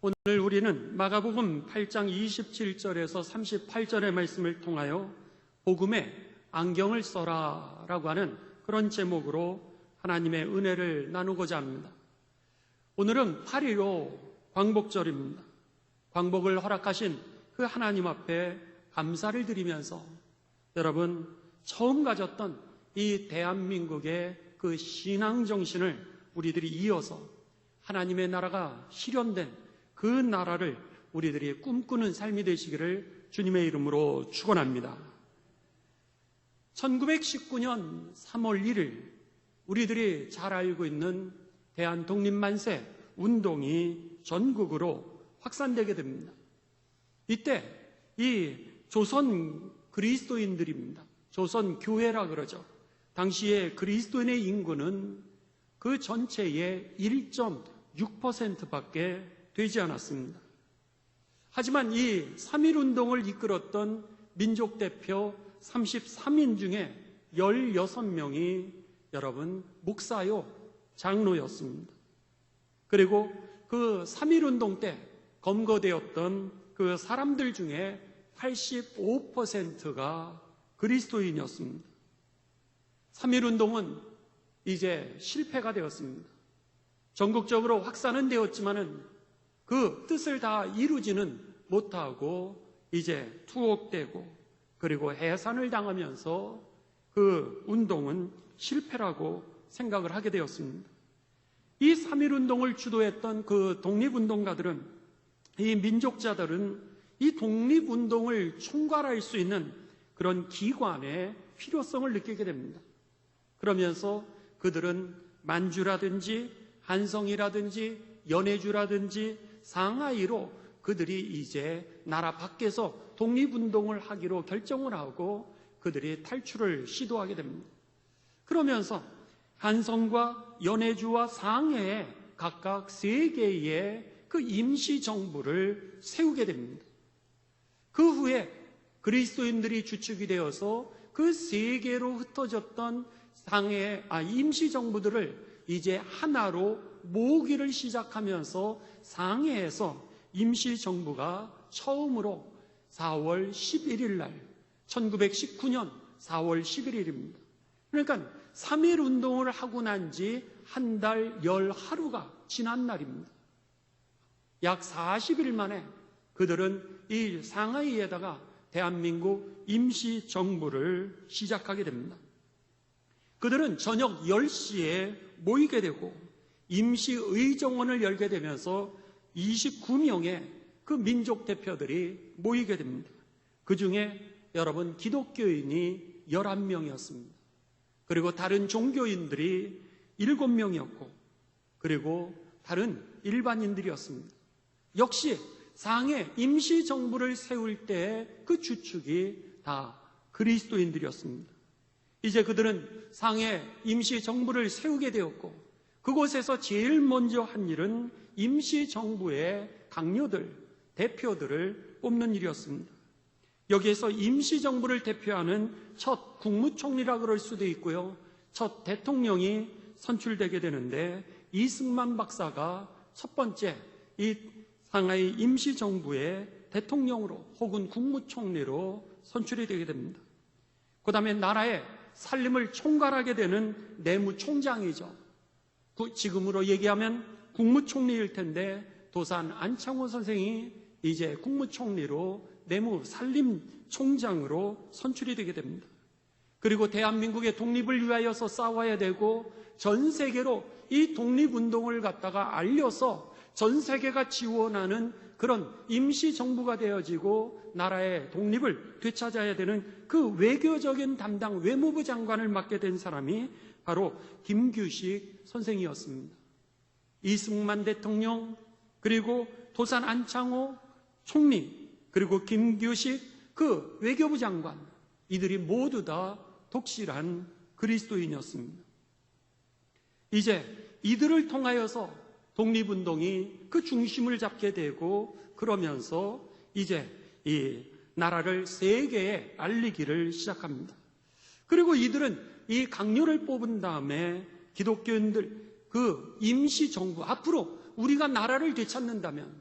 오늘 우리는 마가복음 8장 27절에서 38절의 말씀을 통하여 복음에 안경을 써라 라고 하는 그런 제목으로 하나님의 은혜를 나누고자 합니다. 오늘은 8.15 광복절입니다. 광복을 허락하신 그 하나님 앞에 감사를 드리면서 여러분, 처음 가졌던 이 대한민국의 그 신앙 정신을 우리들이 이어서 하나님의 나라가 실현된 그 나라를 우리들이 꿈꾸는 삶이 되시기를 주님의 이름으로 축원합니다. 1919년 3월 1일 우리들이 잘 알고 있는 대한독립만세 운동이 전국으로 확산되게 됩니다. 이때 이 조선 그리스도인들입니다. 조선 교회라 그러죠. 당시에 그리스도인의 인구는 그 전체의 1.6%밖에 되지 않았습니다. 하지만 이 3.1운동을 이끌었던 민족대표 33인 중에 16명이 여러분 목사요, 장로였습니다. 그리고 그 3.1운동 때 검거되었던 그 사람들 중에 85%가 그리스도인이었습니다. 3.1운동은 이제 실패가 되었습니다. 전국적으로 확산은 되었지만은 그 뜻을 다 이루지는 못하고 이제 투옥되고 그리고 해산을 당하면서 그 운동은 실패라고 생각을 하게 되었습니다. 이 3.1운동을 주도했던 그 독립운동가들은, 이 민족자들은 이 독립운동을 총괄할 수 있는 그런 기관의 필요성을 느끼게 됩니다. 그러면서 그들은 만주라든지 한성이라든지 연해주라든지 상하이로 그들이 이제 나라 밖에서 독립운동을 하기로 결정을 하고 그들이 탈출을 시도하게 됩니다. 그러면서 한성과 연해주와 상해에 각각 3개의 그 임시정부를 세우게 됩니다. 그 후에 그리스도인들이 주축이 되어서 그 3개로 흩어졌던 임시정부들을 이제 하나로 모으기를 시작하면서 상해에서 임시정부가 처음으로 4월 11일 날 1919년 4월 11일입니다. 그러니까 3.1운동을 하고 난 지 한 달 10하루가 지난 날입니다. 약 40일 만에 그들은 이 상하이에다가 대한민국 임시정부를 시작하게 됩니다. 그들은 저녁 10시에 모이게 되고 임시의정원을 열게 되면서 29명의 그 민족 대표들이 모이게 됩니다. 그 중에 여러분 기독교인이 11명이었습니다. 그리고 다른 종교인들이 7명이었고 그리고 다른 일반인들이었습니다. 역시 상해 임시정부를 세울 때 그 주축이 다 그리스도인들이었습니다. 이제 그들은 상해 임시정부를 세우게 되었고 그곳에서 제일 먼저 한 일은 임시정부의 강요들, 대표들을 뽑는 일이었습니다. 여기에서 임시정부를 대표하는 첫 국무총리라 그럴 수도 있고요. 첫 대통령이 선출되게 되는데 이승만 박사가 첫 번째 이 상하이 임시정부의 대통령으로 혹은 국무총리로 선출이 되게 됩니다. 그 다음에 나라의 살림을 총괄하게 되는 내무총장이죠. 지금으로 얘기하면 국무총리일 텐데 도산 안창호 선생이 이제 국무총리로 내무살림총장으로 선출이 되게 됩니다. 그리고 대한민국의 독립을 위하여서 싸워야 되고 전 세계로 이 독립운동을 갖다가 알려서 전 세계가 지원하는 그런 임시정부가 되어지고 나라의 독립을 되찾아야 되는 그 외교적인 담당 외무부 장관을 맡게 된 사람이 바로 김규식 선생이었습니다. 이승만 대통령, 그리고 도산 안창호 총리, 그리고 김규식 그 외교부 장관, 이들이 모두 다 독실한 그리스도인이었습니다. 이제 이들을 통하여서 독립운동이 그 중심을 잡게 되고 그러면서 이제 이 나라를 세계에 알리기를 시작합니다. 그리고 이들은 이 강요를 뽑은 다음에 기독교인들 그 임시정부, 앞으로 우리가 나라를 되찾는다면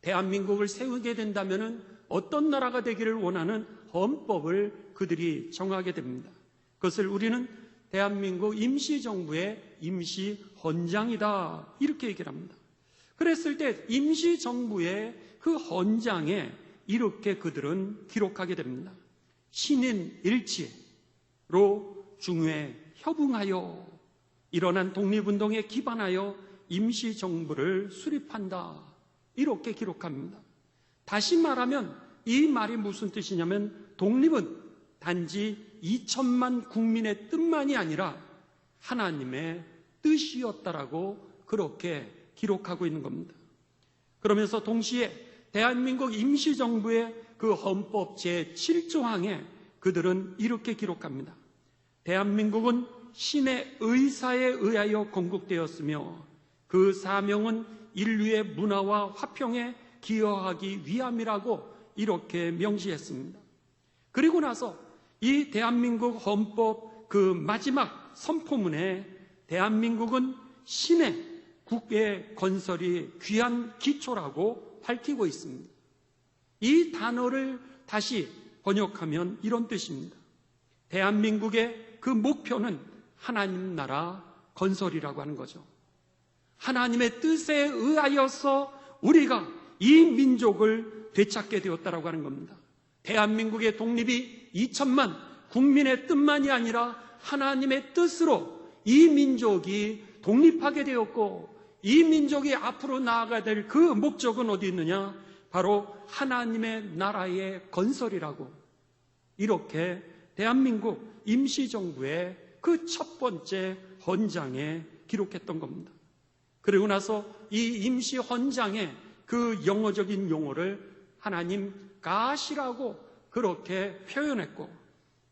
대한민국을 세우게 된다면 어떤 나라가 되기를 원하는 헌법을 그들이 정하게 됩니다. 그것을 우리는 대한민국 임시정부의 임시헌장이다 이렇게 얘기를 합니다. 그랬을 때 임시정부의 그 헌장에 이렇게 그들은 기록하게 됩니다. 신인 일치로 중회 협응하여 일어난 독립운동에 기반하여 임시정부를 수립한다 이렇게 기록합니다. 다시 말하면 이 말이 무슨 뜻이냐면 독립은 단지 2천만 국민의 뜻만이 아니라 하나님의 뜻이었다라고 그렇게 기록하고 있는 겁니다. 그러면서 동시에 대한민국 임시정부의 그 헌법 제7조항에 그들은 이렇게 기록합니다. 대한민국은 신의 의사에 의하여 건국되었으며 그 사명은 인류의 문화와 화평에 기여하기 위함이라고 이렇게 명시했습니다. 그리고 나서 이 대한민국 헌법 그 마지막 선포문에 대한민국은 신의 국의 건설이 귀한 기초라고 밝히고 있습니다. 이 단어를 다시 번역하면 이런 뜻입니다. 대한민국의 그 목표는 하나님 나라 건설이라고 하는 거죠. 하나님의 뜻에 의하여서 우리가 이 민족을 되찾게 되었다라고 하는 겁니다. 대한민국의 독립이 2천만 국민의 뜻만이 아니라 하나님의 뜻으로 이 민족이 독립하게 되었고 이 민족이 앞으로 나아가야 될 그 목적은 어디 있느냐? 바로 하나님의 나라의 건설이라고 이렇게 대한민국 임시정부의 그 첫 번째 헌장에 기록했던 겁니다. 그리고 나서 이 임시헌장의 그 영어적인 용어를 하나님 가시라고 그렇게 표현했고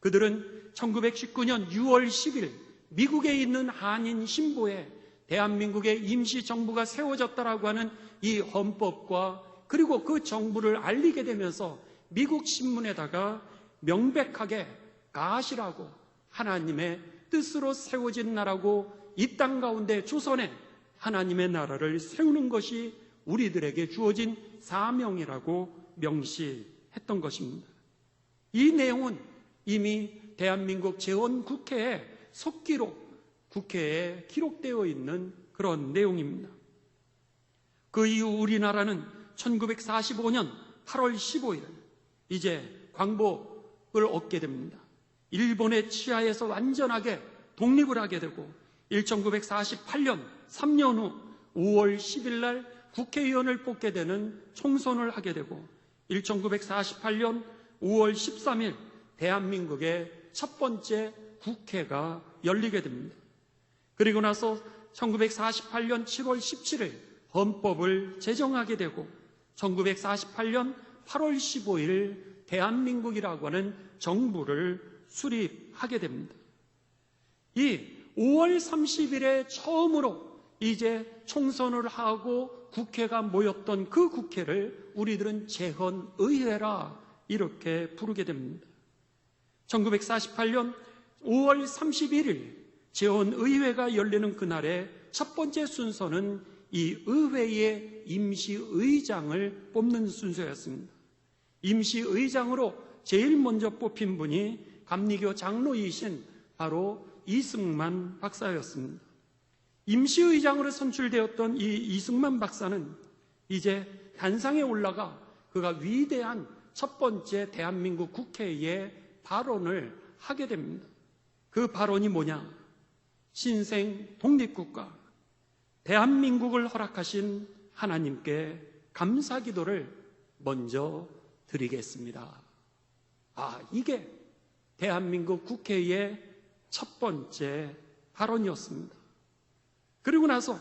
그들은 1919년 6월 10일 미국에 있는 한인 신보에 대한민국의 임시정부가 세워졌다라고 하는 이 헌법과 그리고 그 정부를 알리게 되면서 미국 신문에다가 명백하게 가시라고 하나님의 뜻으로 세워진 나라고 이 땅 가운데 조선에 하나님의 나라를 세우는 것이 우리들에게 주어진 사명이라고 명시했던 것입니다. 이 내용은 이미 대한민국 제1국회에 속기록 국회에 기록되어 있는 그런 내용입니다. 그 이후 우리나라는 1945년 8월 15일 이제 광복을 얻게 됩니다. 일본의 치하에서 완전하게 독립을 하게 되고 1948년 3년 후 5월 10일 날 국회의원을 뽑게 되는 총선을 하게 되고 1948년 5월 13일 대한민국의 첫 번째 국회가 열리게 됩니다. 그리고 나서 1948년 7월 17일 헌법을 제정하게 되고 1948년 8월 15일 대한민국이라고 하는 정부를 수립하게 됩니다. 이 5월 30일에 처음으로 이제 총선을 하고 국회가 모였던 그 국회를 우리들은 제헌의회라 이렇게 부르게 됩니다. 1948년 5월 31일 제헌의회가 열리는 그날의 첫 번째 순서는 이 의회의 임시의장을 뽑는 순서였습니다. 임시의장으로 제일 먼저 뽑힌 분이 감리교 장로이신 바로 이승만 박사였습니다. 임시의장으로 선출되었던 이 이승만 박사는 이제 단상에 올라가 그가 위대한 첫 번째 대한민국 국회에 발언을 하게 됩니다. 그 발언이 뭐냐? 신생 독립국가 대한민국을 허락하신 하나님께 감사기도를 먼저 드리겠습니다. 이게 대한민국 국회의 첫 번째 발언이었습니다. 그리고 나서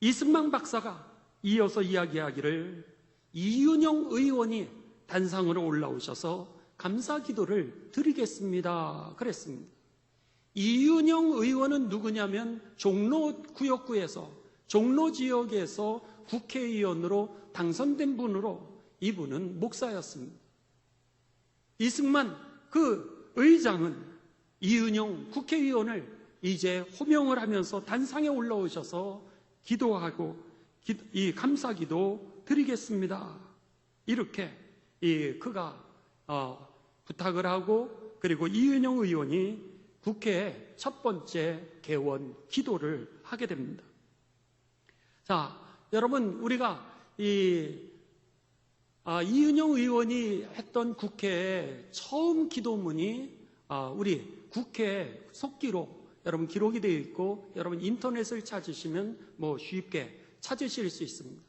이승만 박사가 이어서 이야기하기를 이윤영 의원이 단상으로 올라오셔서 감사기도를 드리겠습니다. 그랬습니다. 이윤영 의원은 누구냐면 종로구역구에서 종로지역에서 국회의원으로 당선된 분으로 이분은 목사였습니다. 이승만 그 의장은 이윤영 국회의원을 이제 호명을 하면서 단상에 올라오셔서 기도하고 이 감사기도 드리겠습니다. 이렇게 그가 부탁을 하고, 그리고 이은영 의원이 국회에 첫 번째 개원 기도를 하게 됩니다. 자, 여러분, 우리가 이은영 의원이 했던 국회의 처음 기도문이 우리 국회 속기록, 여러분 기록이 되어 있고, 여러분 인터넷을 찾으시면 쉽게 찾으실 수 있습니다.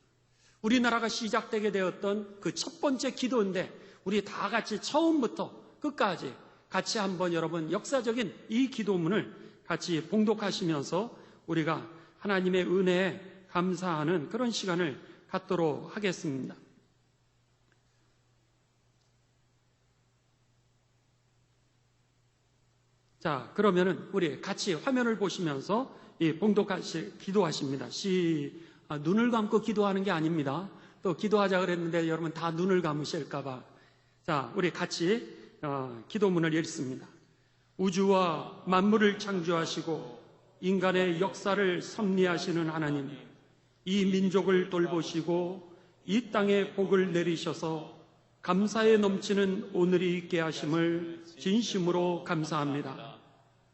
우리나라가 시작되게 되었던 그 첫 번째 기도인데, 우리 다 같이 처음부터 끝까지 같이 한번 여러분 역사적인 이 기도문을 같이 봉독하시면서 우리가 하나님의 은혜에 감사하는 그런 시간을 갖도록 하겠습니다. 자, 그러면은 우리 같이 화면을 보시면서 기도하십니다. 눈을 감고 기도하는 게 아닙니다. 또 기도하자 그랬는데 여러분 다 눈을 감으실까봐. 자, 우리 같이 기도문을 읽습니다. 우주와 만물을 창조하시고 인간의 역사를 섭리하시는 하나님, 이 민족을 돌보시고 이 땅에 복을 내리셔서 감사에 넘치는 오늘이 있게 하심을 진심으로 감사합니다.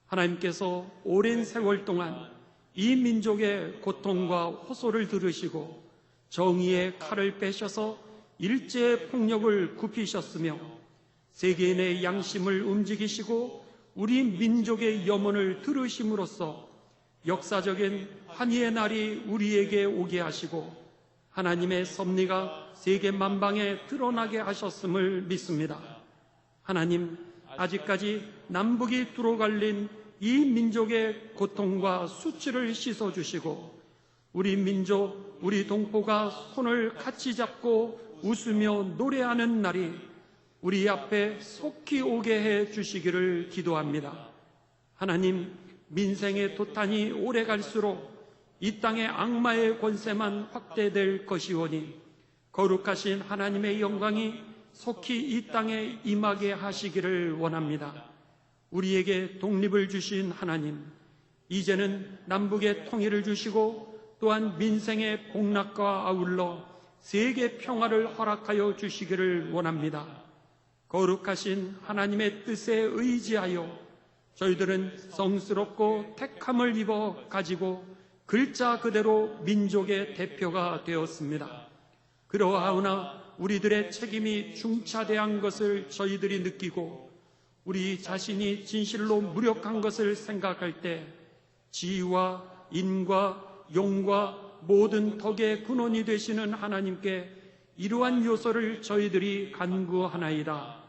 하나님께서 오랜 세월 동안 이 민족의 고통과 호소를 들으시고 정의의 칼을 빼셔서 일제의 폭력을 굽히셨으며 세계인의 양심을 움직이시고 우리 민족의 염원을 들으심으로써 역사적인 환희의 날이 우리에게 오게 하시고 하나님의 섭리가 세계 만방에 드러나게 하셨음을 믿습니다. 하나님, 아직까지 남북이 두루 갈린 이 민족의 고통과 수치를 씻어주시고 우리 민족, 우리 동포가 손을 같이 잡고 웃으며 노래하는 날이 우리 앞에 속히 오게 해 주시기를 기도합니다. 하나님, 민생의 도탄이 오래 갈수록 이 땅의 악마의 권세만 확대될 것이오니 거룩하신 하나님의 영광이 속히 이 땅에 임하게 하시기를 원합니다. 우리에게 독립을 주신 하나님, 이제는 남북의 통일을 주시고 또한 민생의 복락과 아울러 세계 평화를 허락하여 주시기를 원합니다. 거룩하신 하나님의 뜻에 의지하여 저희들은 성스럽고 택함을 입어 가지고 글자 그대로 민족의 대표가 되었습니다. 그러하오나 우리들의 책임이 중차대한 것을 저희들이 느끼고 우리 자신이 진실로 무력한 것을 생각할 때 지위와 인과 용과 모든 덕의 근원이 되시는 하나님께 이러한 요소를 저희들이 간구하나이다.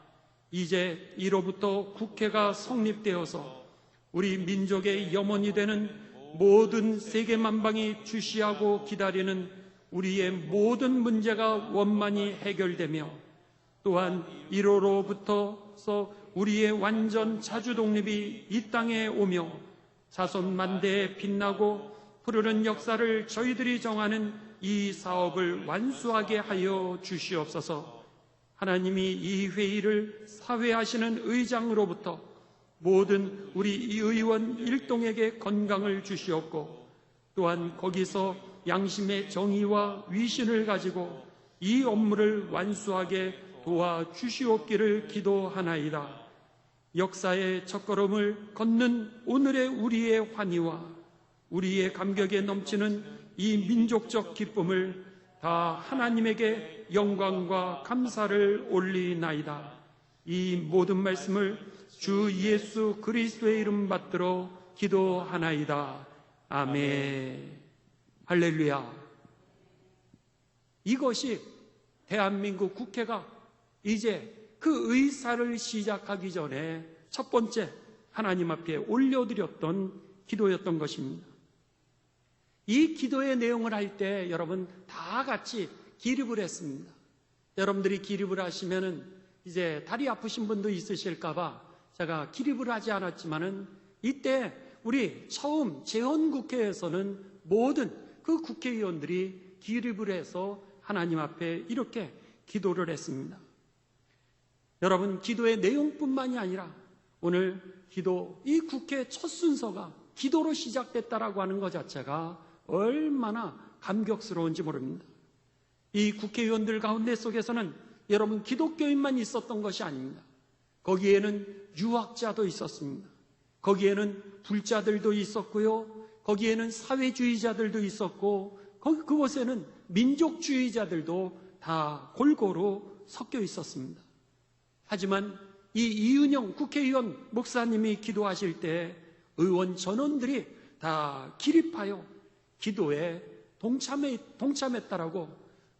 이제 이로부터 국회가 성립되어서 우리 민족의 염원이 되는 모든 세계 만방이 주시하고 기다리는 우리의 모든 문제가 원만히 해결되며 또한 1호로부터서 우리의 완전 자주 독립이 이 땅에 오며 자손 만대에 빛나고 푸르른 역사를 저희들이 정하는 이 사업을 완수하게 하여 주시옵소서. 하나님이 이 회의를 사회하시는 의장으로부터 모든 우리 이 의원 일동에게 건강을 주시옵고 또한 거기서 양심의 정의와 위신을 가지고 이 업무를 완수하게 도와주시옵기를 기도하나이다. 역사의 첫걸음을 걷는 오늘의 우리의 환희와 우리의 감격에 넘치는 이 민족적 기쁨을 다 하나님에게 영광과 감사를 올리나이다. 이 모든 말씀을 주 예수 그리스도의 이름 받들어 기도하나이다. 아멘. 할렐루야. 이것이 대한민국 국회가 이제 그 의사를 시작하기 전에 첫 번째 하나님 앞에 올려드렸던 기도였던 것입니다. 이 기도의 내용을 할 때 여러분 다 같이 기립을 했습니다. 여러분들이 기립을 하시면은 이제 다리 아프신 분도 있으실까봐 제가 기립을 하지 않았지만은 이때 우리 처음 재헌국회에서는 모든 그 국회의원들이 기립을 해서 하나님 앞에 이렇게 기도를 했습니다. 여러분, 기도의 내용뿐만이 아니라 오늘 기도, 이 국회 첫 순서가 기도로 시작됐다라고 하는 것 자체가 얼마나 감격스러운지 모릅니다. 이 국회의원들 가운데 속에서는 여러분 기독교인만 있었던 것이 아닙니다. 거기에는 유학자도 있었습니다. 거기에는 불자들도 있었고요. 거기에는 사회주의자들도 있었고, 그곳에는 민족주의자들도 다 골고루 섞여 있었습니다. 하지만 이 이은영 국회의원 목사님이 기도하실 때 의원 전원들이 다 기립하여 기도에 동참했다라고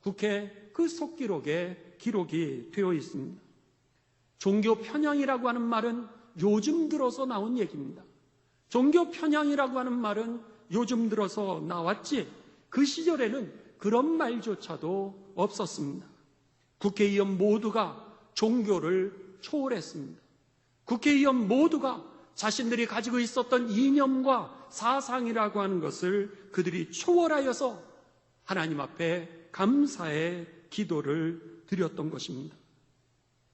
국회 그 속기록에 기록이 되어 있습니다. 종교 편향이라고 하는 말은 요즘 들어서 나온 얘기입니다. 종교 편향이라고 하는 말은 요즘 들어서 나왔지 그 시절에는 그런 말조차도 없었습니다. 국회의원 모두가 종교를 초월했습니다. 국회의원 모두가 자신들이 가지고 있었던 이념과 사상이라고 하는 것을 그들이 초월하여서 하나님 앞에 감사의 기도를 드렸던 것입니다.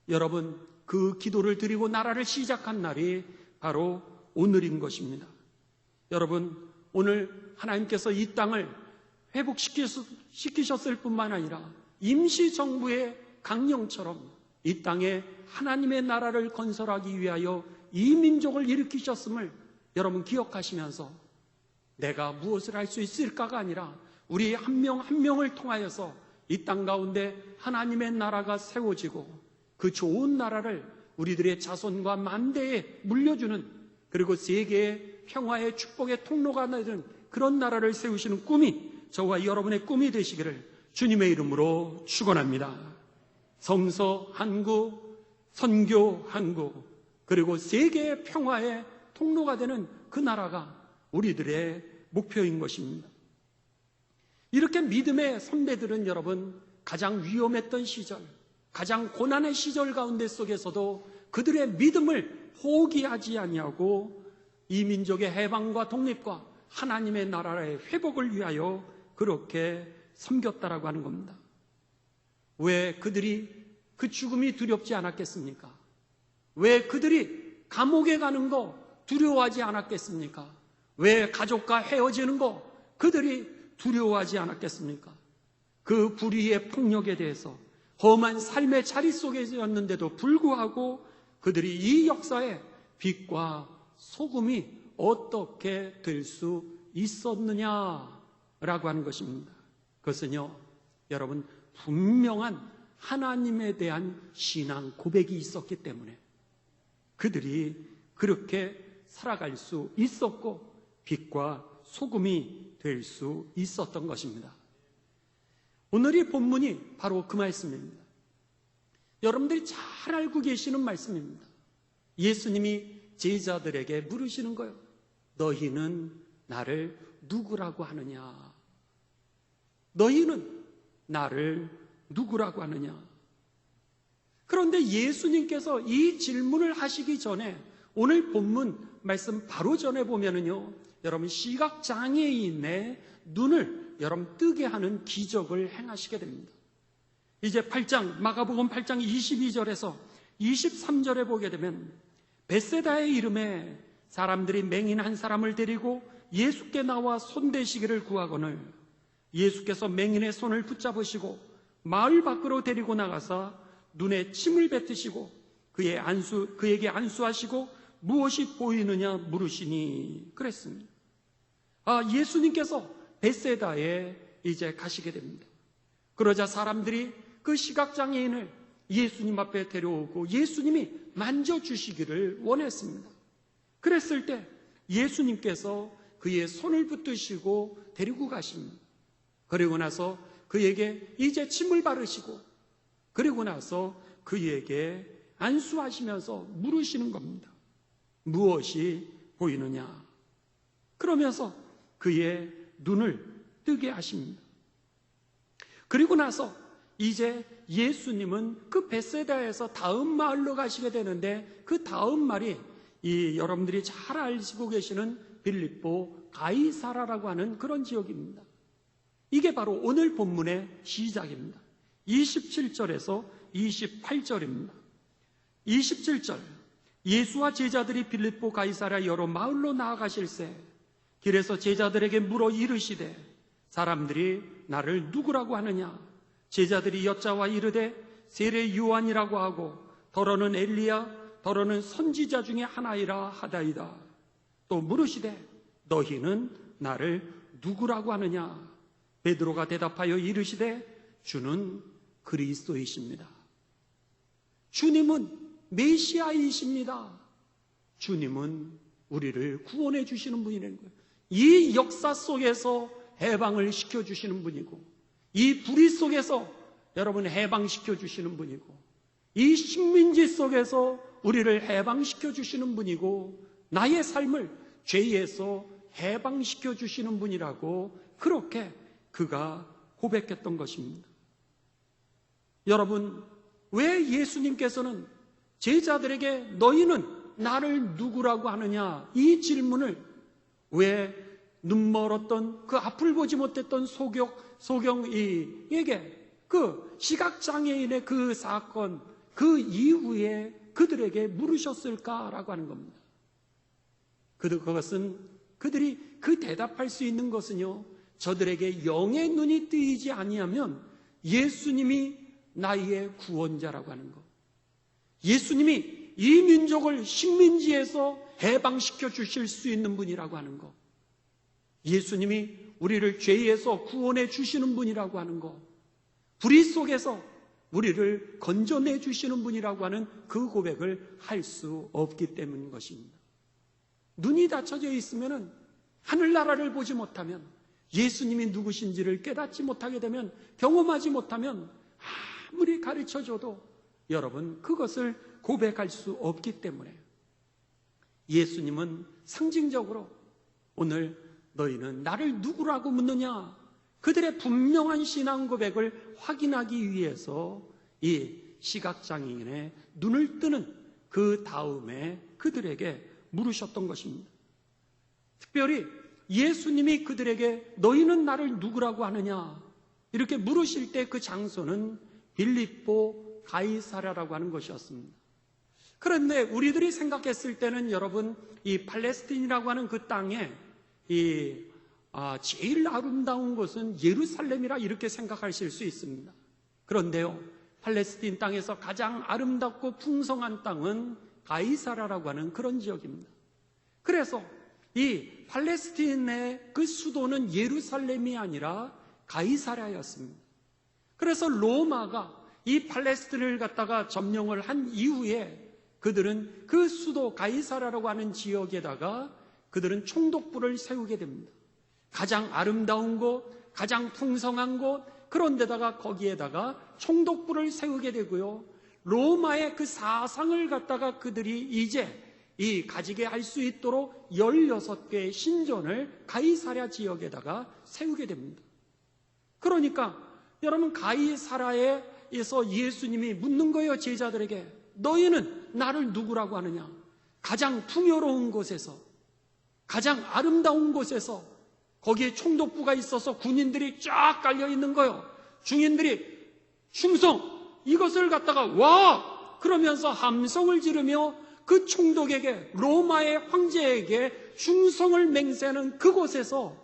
여러분, 그 기도를 드리고 나라를 시작한 날이 바로 오늘인 것입니다. 여러분, 오늘 하나님께서 이 땅을 회복시키셨을 뿐만 아니라 임시정부의 강령처럼 이 땅에 하나님의 나라를 건설하기 위하여 이 민족을 일으키셨음을 여러분 기억하시면서 내가 무엇을 할 수 있을까가 아니라 우리 한 명 한 명을 통하여서 이 땅 가운데 하나님의 나라가 세워지고 그 좋은 나라를 우리들의 자손과 만대에 물려주는, 그리고 세계의 평화의 축복의 통로가 되는 그런 나라를 세우시는 꿈이 저와 여러분의 꿈이 되시기를 주님의 이름으로 축원합니다. 성서 한국, 선교 한국, 그리고 세계의 평화의 통로가 되는 그 나라가 우리들의 목표인 것입니다. 이렇게 믿음의 선배들은 여러분 가장 위험했던 시절, 가장 고난의 시절 가운데 속에서도 그들의 믿음을 포기하지 아니하고 이 민족의 해방과 독립과 하나님의 나라의 회복을 위하여 그렇게 섬겼다라고 하는 겁니다. 왜 그들이 그 죽음이 두렵지 않았겠습니까? 왜 그들이 감옥에 가는 거 두려워하지 않았겠습니까? 왜 가족과 헤어지는 거 그들이 두려워하지 않았겠습니까? 그 불의의 폭력에 대해서 험한 삶의 자리 속에였는데도 불구하고 그들이 이 역사에 빛과 소금이 어떻게 될 수 있었느냐라고 하는 것입니다. 그것은요, 여러분 분명한 하나님에 대한 신앙 고백이 있었기 때문에 그들이 그렇게 살아갈 수 있었고 빛과 소금이 될 수 있었던 것입니다. 오늘의 본문이 바로 그 말씀입니다. 여러분들이 잘 알고 계시는 말씀입니다. 예수님이 제자들에게 물으시는 거예요. 너희는 나를 누구라고 하느냐? 너희는 나를 누구라고 하느냐? 그런데 예수님께서 이 질문을 하시기 전에 오늘 본문 말씀 바로 전에 보면은요, 여러분 시각장애인의 눈을 여러분 뜨게 하는 기적을 행하시게 됩니다. 이제 8장, 마가복음 8장 22절에서 23절에 보게 되면 벳세다의 이름에 사람들이 맹인 한 사람을 데리고 예수께 나와 손대시기를 구하거늘 예수께서 맹인의 손을 붙잡으시고 마을 밖으로 데리고 나가사 눈에 침을 뱉으시고 그에게 안수하시고 무엇이 보이느냐 물으시니 그랬습니다. 예수님께서 벳세다에 이제 가시게 됩니다. 그러자 사람들이 그 시각장애인을 예수님 앞에 데려오고 예수님이 만져주시기를 원했습니다. 그랬을 때 예수님께서 그의 손을 붙드시고 데리고 가십니다. 그리고 나서 그에게 이제 침을 바르시고 그리고 나서 그에게 안수하시면서 물으시는 겁니다. 무엇이 보이느냐? 그러면서 그의 눈을 뜨게 하십니다. 그리고 나서 이제 예수님은 그 벳세다에서 다음 마을로 가시게 되는데 그 다음 말이 여러분들이 잘 알고 계시는 빌립보 가이사라라고 하는 그런 지역입니다. 이게 바로 오늘 본문의 시작입니다. 27절에서 28절입니다. 27절, 예수와 제자들이 빌립보 가이사라 여러 마을로 나아가실새 길에서 제자들에게 물어 이르시되 사람들이 나를 누구라고 하느냐? 제자들이 여짜와 이르되 세례 요한이라고 하고 더러는 엘리야 더러는 선지자 중에 하나이라 하다이다. 또 물으시되 너희는 나를 누구라고 하느냐? 베드로가 대답하여 이르시되 주는 그리스도이십니다. 주님은 메시아이십니다. 주님은 우리를 구원해 주시는 분이라는 거예요. 이 역사 속에서 해방을 시켜주시는 분이고, 이 불의 속에서 여러분 해방시켜 주시는 분이고, 이 식민지 속에서 우리를 해방시켜 주시는 분이고, 나의 삶을 죄에서 해방시켜 주시는 분이라고 그렇게 그가 고백했던 것입니다. 여러분, 왜 예수님께서는 제자들에게 너희는 나를 누구라고 하느냐 이 질문을 왜 눈멀었던 그 앞을 보지 못했던 소경이에게 그 시각장애인의 그 사건 그 이후에 그들에게 물으셨을까라고 하는 겁니다. 그것은 그들이 그 대답할 수 있는 것은요, 저들에게 영의 눈이 뜨이지 아니하면 예수님이 나의 구원자라고 하는 것, 예수님이 이 민족을 식민지에서 해방시켜 주실 수 있는 분이라고 하는 것, 예수님이 우리를 죄에서 구원해 주시는 분이라고 하는 것, 불의 속에서 우리를 건져내 주시는 분이라고 하는 그 고백을 할 수 없기 때문인 것입니다. 눈이 닫혀져 있으면 하늘나라를 보지 못하면, 예수님이 누구신지를 깨닫지 못하게 되면, 경험하지 못하면 아무리 가르쳐줘도 여러분 그것을 고백할 수 없기 때문에 예수님은 상징적으로 오늘 너희는 나를 누구라고 묻느냐, 그들의 분명한 신앙 고백을 확인하기 위해서 이 시각장애인의 눈을 뜨는 그 다음에 그들에게 물으셨던 것입니다. 특별히 예수님이 그들에게 너희는 나를 누구라고 하느냐 이렇게 물으실 때 그 장소는 빌립보 가이사랴라고 하는 것이었습니다. 그런데 우리들이 생각했을 때는 여러분 이 팔레스틴이라고 하는 그 땅에 제일 아름다운 곳은 예루살렘이라 이렇게 생각하실 수 있습니다. 그런데요, 팔레스틴 땅에서 가장 아름답고 풍성한 땅은 가이사랴라고 하는 그런 지역입니다. 그래서 이 팔레스틴의 그 수도는 예루살렘이 아니라 가이사랴였습니다. 그래서 로마가 이 팔레스틴을 갖다가 점령을 한 이후에 그들은 그 수도 가이사랴라고 하는 지역에다가 그들은 총독부를 세우게 됩니다. 가장 아름다운 곳, 가장 풍성한 곳, 그런 데다가 거기에다가 총독부를 세우게 되고요, 로마의 그 사상을 갖다가 그들이 이제 가지게 할 수 있도록 16개의 신전을 가이사랴 지역에다가 세우게 됩니다. 그러니까 여러분 가이사랴에서 예수님이 묻는 거예요, 제자들에게. 너희는 나를 누구라고 하느냐? 가장 풍요로운 곳에서, 가장 아름다운 곳에서, 거기에 총독부가 있어서 군인들이 쫙 깔려 있는 거예요. 중인들이 충성, 이것을 갖다가 와! 그러면서 함성을 지르며 그 총독에게, 로마의 황제에게 충성을 맹세하는 그곳에서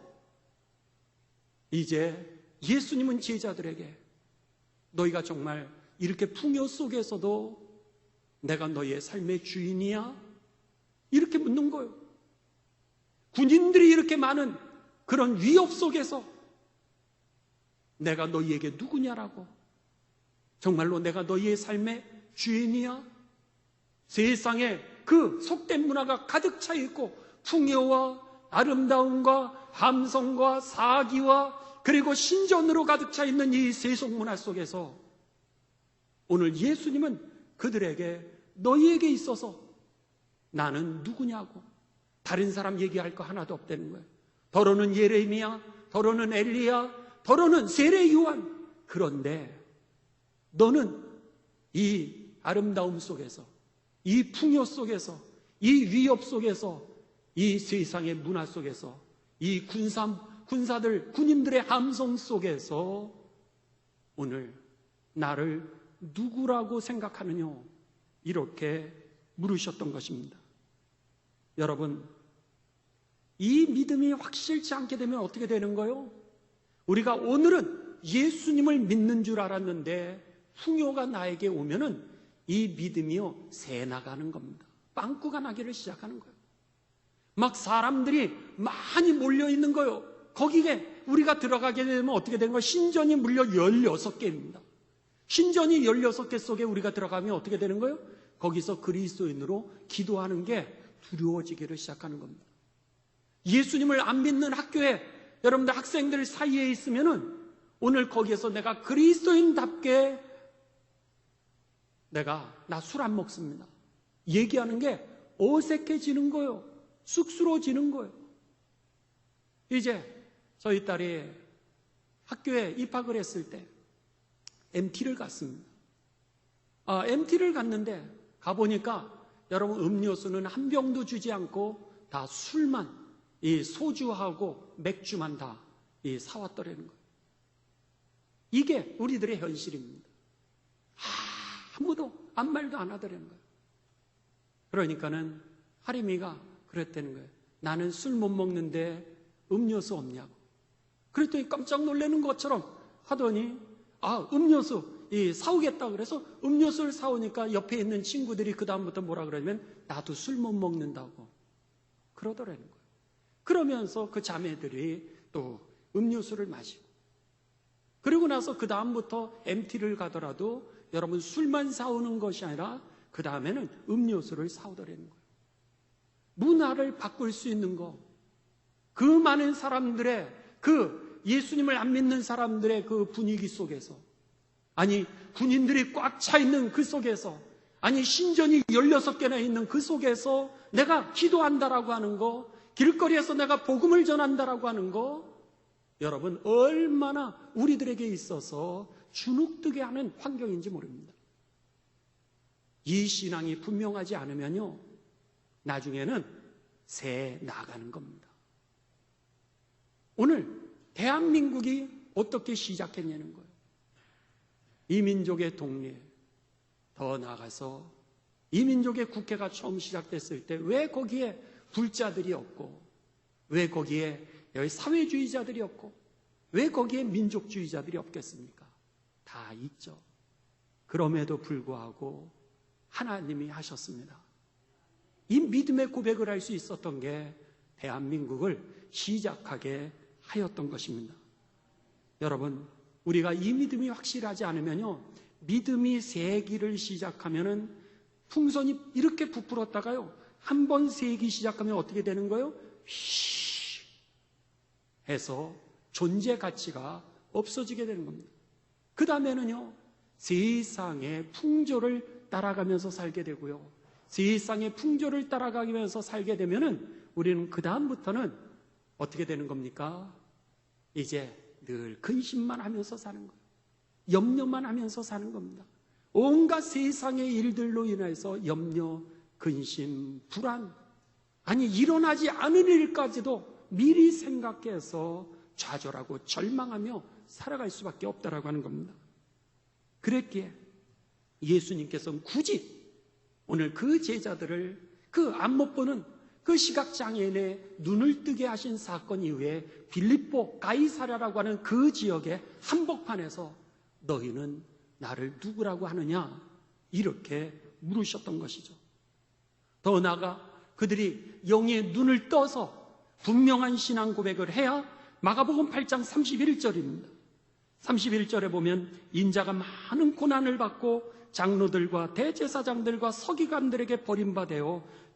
이제 예수님은 제자들에게 너희가 정말 이렇게 풍요 속에서도 내가 너희의 삶의 주인이야? 이렇게 묻는 거예요. 군인들이 이렇게 많은 그런 위협 속에서 내가 너희에게 누구냐라고, 정말로 내가 너희의 삶의 주인이야? 세상에 그 속된 문화가 가득 차 있고 풍요와 아름다움과 함성과 사기와 그리고 신전으로 가득 차 있는 이 세속 문화 속에서 오늘 예수님은 그들에게 너희에게 있어서 나는 누구냐고, 다른 사람 얘기할 거 하나도 없다는 거예요. 더러는 예레미야, 더러는 엘리야, 더러는 세례 요한. 그런데 너는 이 아름다움 속에서, 이 풍요 속에서, 이 위협 속에서, 이 세상의 문화 속에서, 이 군사들, 군인들의 함성 속에서 오늘 나를 누구라고 생각하느냐? 이렇게 물으셨던 것입니다. 여러분, 이 믿음이 확실치 않게 되면 어떻게 되는 거예요? 우리가 오늘은 예수님을 믿는 줄 알았는데 풍요가 나에게 오면은 이 믿음이요 새 나가는 겁니다. 빵꾸가 나기를 시작하는 거예요. 막 사람들이 많이 몰려 있는 거예요. 거기에 우리가 들어가게 되면 어떻게 되는 거예요? 신전이 무려 16개입니다. 신전이 16개 속에 우리가 들어가면 어떻게 되는 거예요? 거기서 그리스도인으로 기도하는 게 두려워지기를 시작하는 겁니다. 예수님을 안 믿는 학교에 여러분들 학생들 사이에 있으면은 오늘 거기에서 내가 그리스도인답게 나 술 안 먹습니다. 얘기하는 게 어색해지는 거예요. 쑥스러워지는 거예요. 이제 저희 딸이 학교에 입학을 했을 때 MT를 갔습니다. MT를 갔는데 가보니까 여러분 음료수는 한 병도 주지 않고 다 술만, 이 소주하고 맥주만 다 사왔더라는 거예요. 이게 우리들의 현실입니다. 아무도 아무 말도 안 하더라는 거예요. 그러니까는 하림이가 그랬다는 거예요. 나는 술 못 먹는데 음료수 없냐고. 그랬더니 깜짝 놀라는 것처럼 하더니 음료수 사오겠다 그래서 음료수를 사오니까 옆에 있는 친구들이 그 다음부터 뭐라 그러냐면 나도 술 못 먹는다고 그러더라는 거예요. 그러면서 그 자매들이 또 음료수를 마시고 그리고 나서 그 다음부터 MT를 가더라도 여러분 술만 사오는 것이 아니라 그 다음에는 음료수를 사오더라는 거예요. 문화를 바꿀 수 있는 거, 그 많은 사람들의 그 예수님을 안 믿는 사람들의 그 분위기 속에서, 아니 군인들이 꽉 차 있는 그 속에서, 아니 신전이 16개나 있는 그 속에서 내가 기도한다라고 하는 거, 길거리에서 내가 복음을 전한다라고 하는 거, 여러분 얼마나 우리들에게 있어서 주눅들게 하는 환경인지 모릅니다. 이 신앙이 분명하지 않으면요 나중에는 새 나가는 겁니다. 오늘 대한민국이 어떻게 시작했냐는 거예요. 이 민족의 독립, 더 나아가서 이 민족의 국회가 처음 시작됐을 때 왜 거기에 불자들이 없고, 왜 거기에 여기 사회주의자들이 없고, 왜 거기에 민족주의자들이 없겠습니까? 다 있죠. 그럼에도 불구하고 하나님이 하셨습니다. 이 믿음의 고백을 할 수 있었던 게 대한민국을 시작하게 하였던 것입니다. 여러분, 우리가 이 믿음이 확실하지 않으면요, 믿음이 새기를 시작하면은 풍선이 이렇게 부풀었다가요, 한 번 새기 시작하면 어떻게 되는 거예요? 휘 해서 존재 가치가 없어지게 되는 겁니다. 그 다음에는요, 세상의 풍조를 따라가면서 살게 되고요, 세상의 풍조를 따라가면서 살게 되면은 우리는 그 다음부터는 어떻게 되는 겁니까? 이제 늘 근심만 하면서 사는 거예요. 염려만 하면서 사는 겁니다. 온갖 세상의 일들로 인해서 염려, 근심, 불안, 아니 일어나지 않을 일까지도 미리 생각해서 좌절하고 절망하며 살아갈 수밖에 없다라고 하는 겁니다. 그랬기에 예수님께서는 굳이 오늘 그 제자들을 그 안 못 보는 그 시각장애인의 눈을 뜨게 하신 사건 이후에 빌립보 가이사랴라고 하는 그 지역의 한복판에서 너희는 나를 누구라고 하느냐 이렇게 물으셨던 것이죠. 더 나아가 그들이 영의 눈을 떠서 분명한 신앙 고백을 해야 마가복음 8장 31절입니다. 31절에 보면 인자가 많은 고난을 받고 장로들과 대제사장들과 서기관들에게 버림받아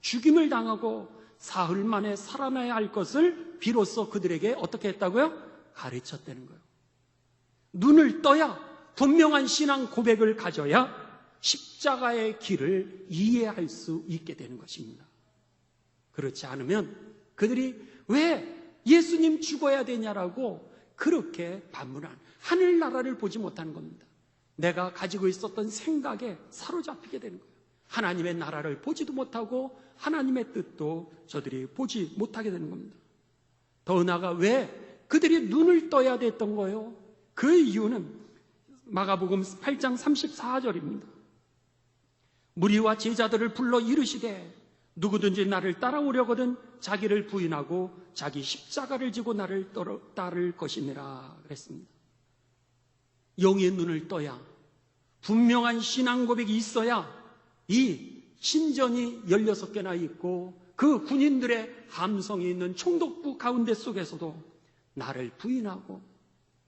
죽임을 당하고 사흘 만에 살아나야 할 것을 비로소 그들에게 어떻게 했다고요? 가르쳤다는 거예요. 눈을 떠야 분명한 신앙 고백을 가져야 십자가의 길을 이해할 수 있게 되는 것입니다. 그렇지 않으면 그들이 왜 예수님 죽어야 되냐라고 그렇게 반문한, 하늘나라를 보지 못하는 겁니다. 내가 가지고 있었던 생각에 사로잡히게 되는 거예요. 하나님의 나라를 보지도 못하고 하나님의 뜻도 저들이 보지 못하게 되는 겁니다. 더 나아가 왜 그들이 눈을 떠야 됐던 거예요? 그 이유는 마가복음 8장 34절입니다. 무리와 제자들을 불러 이르시되 누구든지 나를 따라오려거든 자기를 부인하고 자기 십자가를 지고 나를 따를 것이니라 그랬습니다. 영의 눈을 떠야, 분명한 신앙 고백이 있어야 이 신전이 16개나 있고 그 군인들의 함성이 있는 총독부 가운데 속에서도 나를 부인하고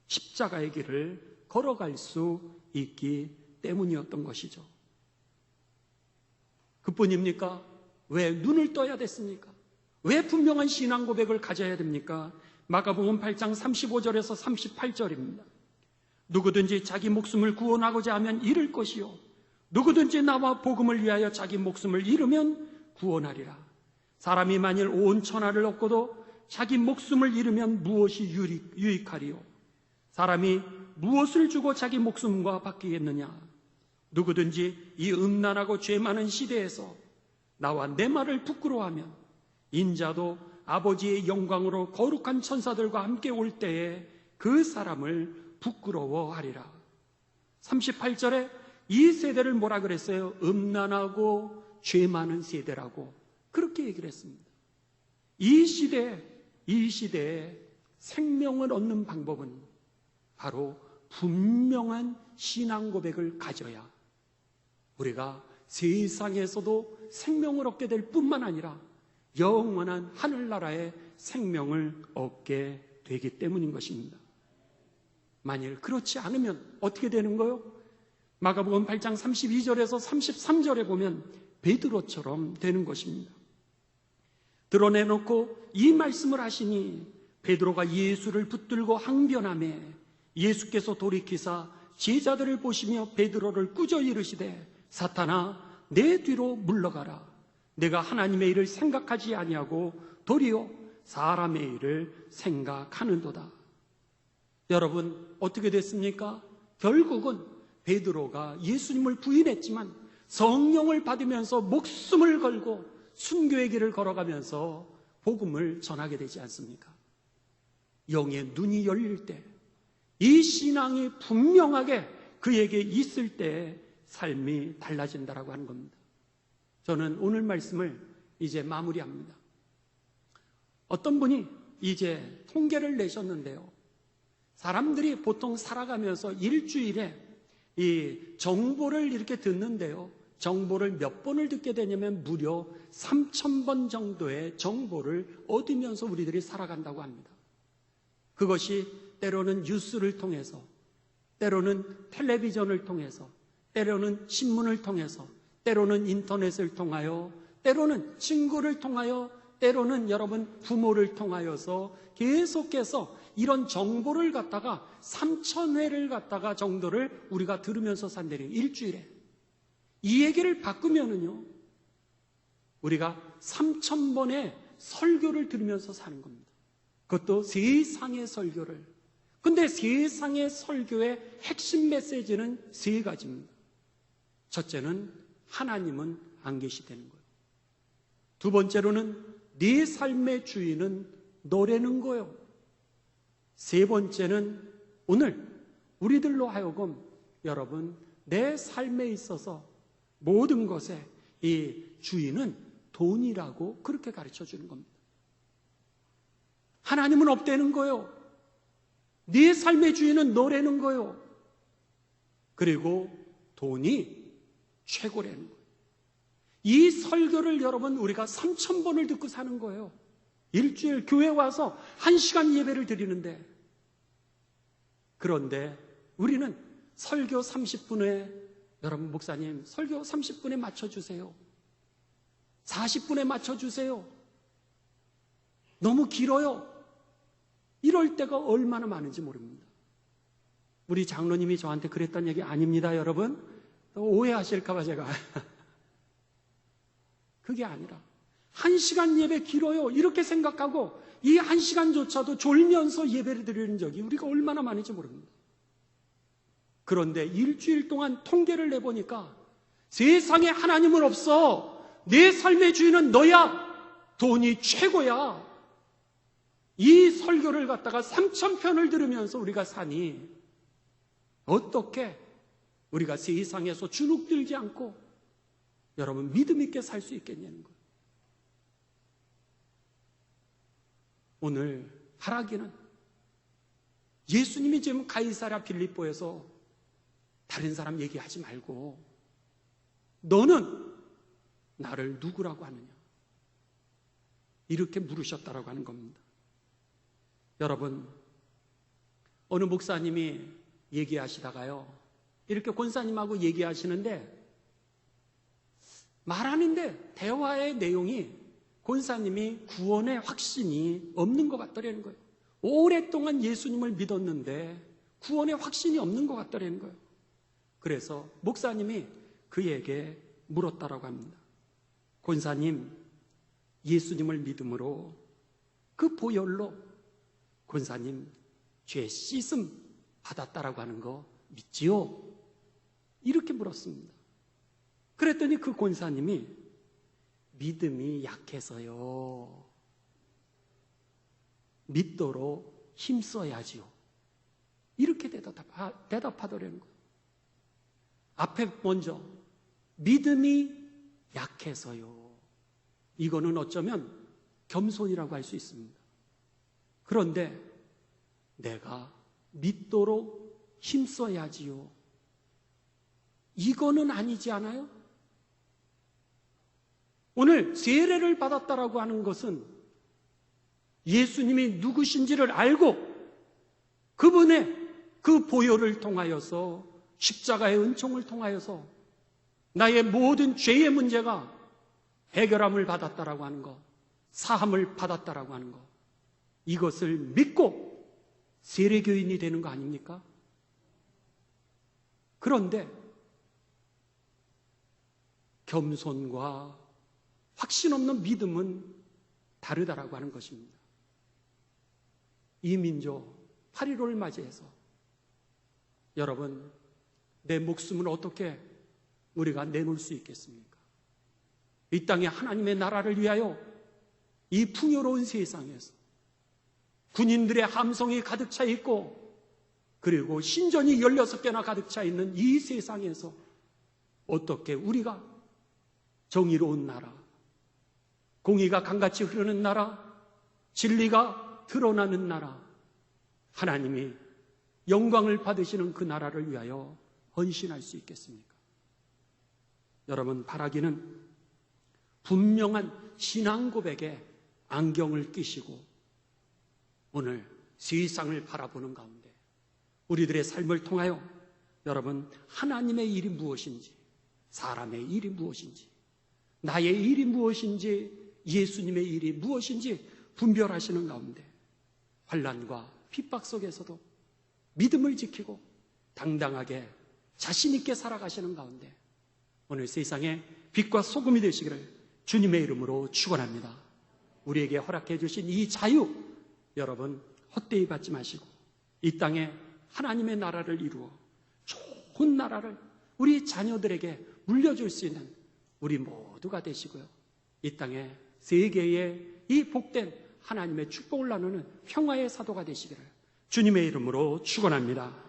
십자가의 길을 걸어갈 수 있기 때문이었던 것이죠. 그뿐입니까? 왜 눈을 떠야 됐습니까? 왜 분명한 신앙 고백을 가져야 됩니까? 마가복음 8장 35절에서 38절입니다. 누구든지 자기 목숨을 구원하고자 하면 잃을 것이요, 누구든지 나와 복음을 위하여 자기 목숨을 잃으면 구원하리라. 사람이 만일 온 천하를 얻고도 자기 목숨을 잃으면 무엇이 유익하리요? 사람이 무엇을 주고 자기 목숨과 바뀌겠느냐? 누구든지 이 음란하고 죄 많은 시대에서 나와 내 말을 부끄러워하면 인자도 아버지의 영광으로 거룩한 천사들과 함께 올 때에 그 사람을 부끄러워하리라. 38절에 이 세대를 뭐라 그랬어요? 음란하고 죄 많은 세대라고 그렇게 얘기를 했습니다. 이 시대에 생명을 얻는 방법은 바로 분명한 신앙 고백을 가져야 우리가 세상에서도 생명을 얻게 될 뿐만 아니라 영원한 하늘나라의 생명을 얻게 되기 때문인 것입니다. 만일 그렇지 않으면 어떻게 되는 거요? 마가복음 8장 32절에서 33절에 보면 베드로처럼 되는 것입니다. 드러내놓고 이 말씀을 하시니 베드로가 예수를 붙들고 항변하매 예수께서 돌이키사 제자들을 보시며 베드로를 꾸짖어 이르시되 사탄아 내 뒤로 물러가라. 내가 하나님의 일을 생각하지 아니하고 도리어 사람의 일을 생각하는도다. 여러분 어떻게 됐습니까? 결국은 베드로가 예수님을 부인했지만 성령을 받으면서 목숨을 걸고 순교의 길을 걸어가면서 복음을 전하게 되지 않습니까? 영의 눈이 열릴 때, 이 신앙이 분명하게 그에게 있을 때 삶이 달라진다라고 하는 겁니다. 저는 오늘 말씀을 이제 마무리합니다. 어떤 분이 이제 통계를 내셨는데요. 사람들이 보통 살아가면서 일주일에 이 정보를 이렇게 듣는데요. 정보를 몇 번을 듣게 되냐면 무려 3,000번 정도의 정보를 얻으면서 우리들이 살아간다고 합니다. 그것이 때로는 뉴스를 통해서, 때로는 텔레비전을 통해서, 때로는 신문을 통해서, 때로는 인터넷을 통하여, 때로는 친구를 통하여, 때로는 여러분 부모를 통하여서 계속해서 이런 정보를 갖다가 3,000회를 갖다가 정도를 우리가 들으면서 산다는 일주일에. 이 얘기를 바꾸면은요, 우리가 3,000번의 설교를 들으면서 사는 겁니다. 그것도 세상의 설교를. 근데 세상의 설교의 핵심 메시지는 세 가지입니다. 첫째는 하나님은 안 계시다는 거예요. 두 번째로는 네 삶의 주인은 너라는 거예요. 세 번째는 오늘 우리들로 하여금 여러분 내 삶에 있어서 모든 것에 이 주인은 돈이라고 그렇게 가르쳐 주는 겁니다. 하나님은 없다는 거예요. 네 삶의 주인은 너라는 거예요. 그리고 돈이 최고라는 거예요. 이 설교를 여러분 우리가 3,000번을 듣고 사는 거예요. 일주일 교회 와서 1시간 예배를 드리는데, 그런데 우리는 설교 30분에 여러분 목사님 설교 30분에 맞춰주세요. 40분에 맞춰주세요. 너무 길어요. 이럴 때가 얼마나 많은지 모릅니다. 우리 장로님이 저한테 그랬던 얘기 아닙니다, 여러분. 오해하실까봐 제가. 그게 아니라 1시간 예배 길어요. 이렇게 생각하고 이 1시간조차도 졸면서 예배를 드리는 적이 우리가 얼마나 많은지 모릅니다. 그런데 일주일 동안 통계를 내보니까 세상에 하나님은 없어. 내 삶의 주인은 너야. 돈이 최고야. 이 설교를 갖다가 3,000편을 들으면서 우리가 사니 어떻게 우리가 세상에서 주눅들지 않고 여러분 믿음 있게 살 수 있겠냐는 거예요. 오늘 하라기는 예수님이 지금 가이사랴 빌립보에서 다른 사람 얘기하지 말고 너는 나를 누구라고 하느냐? 이렇게 물으셨다라고 하는 겁니다. 여러분, 어느 목사님이 얘기하시다가요, 이렇게 권사님하고 얘기하시는데 말하는데 대화의 내용이 권사님이 구원의 확신이 없는 것 같더라는 거예요. 오랫동안 예수님을 믿었는데 구원의 확신이 없는 것 같더라는 거예요. 그래서 목사님이 그에게 물었다라고 합니다. 권사님, 예수님을 믿음으로 그 보혈로 권사님 죄 씻음 받았다라고 하는 거 믿지요? 이렇게 물었습니다. 그랬더니 그 권사님이 믿음이 약해서요, 믿도록 힘써야지요. 이렇게 대답하더라는 거예요. 앞에 먼저 믿음이 약해서요. 이거는 어쩌면 겸손이라고 할 수 있습니다. 그런데 내가 믿도록 힘써야지요. 이거는 아니지 않아요? 오늘 세례를 받았다라고 하는 것은 예수님이 누구신지를 알고 그분의 그 보혈을 통하여서, 십자가의 은총을 통하여서 나의 모든 죄의 문제가 해결함을 받았다라고 하는 것, 사함을 받았다라고 하는 것, 이것을 믿고 세례교인이 되는 거 아닙니까? 그런데 겸손과 확신 없는 믿음은 다르다라고 하는 것입니다. 이 민족 8.15를 맞이해서 여러분, 내 목숨을 어떻게 우리가 내놓을 수 있겠습니까? 이 땅에 하나님의 나라를 위하여 이 풍요로운 세상에서 군인들의 함성이 가득 차 있고, 그리고 신전이 16개나 가득 차 있는 이 세상에서 어떻게 우리가 정의로운 나라, 공의가 강같이 흐르는 나라, 진리가 드러나는 나라, 하나님이 영광을 받으시는 그 나라를 위하여 헌신할 수 있겠습니까? 여러분, 바라기는 분명한 신앙 고백에 안경을 끼시고 오늘 세상을 바라보는 가운데 우리들의 삶을 통하여 여러분, 하나님의 일이 무엇인지, 사람의 일이 무엇인지, 나의 일이 무엇인지, 예수님의 일이 무엇인지 분별하시는 가운데 환난과 핍박 속에서도 믿음을 지키고 당당하게 자신 있게 살아가시는 가운데 오늘 세상에 빛과 소금이 되시기를 주님의 이름으로 축원합니다. 우리에게 허락해 주신 이 자유, 여러분 헛되이 받지 마시고 이 땅에 하나님의 나라를 이루어 좋은 나라를 우리 자녀들에게 물려줄 수 있는 우리 모두가 되시고요, 이 땅에 세계에 이 복된 하나님의 축복을 나누는 평화의 사도가 되시기를 주님의 이름으로 축원합니다.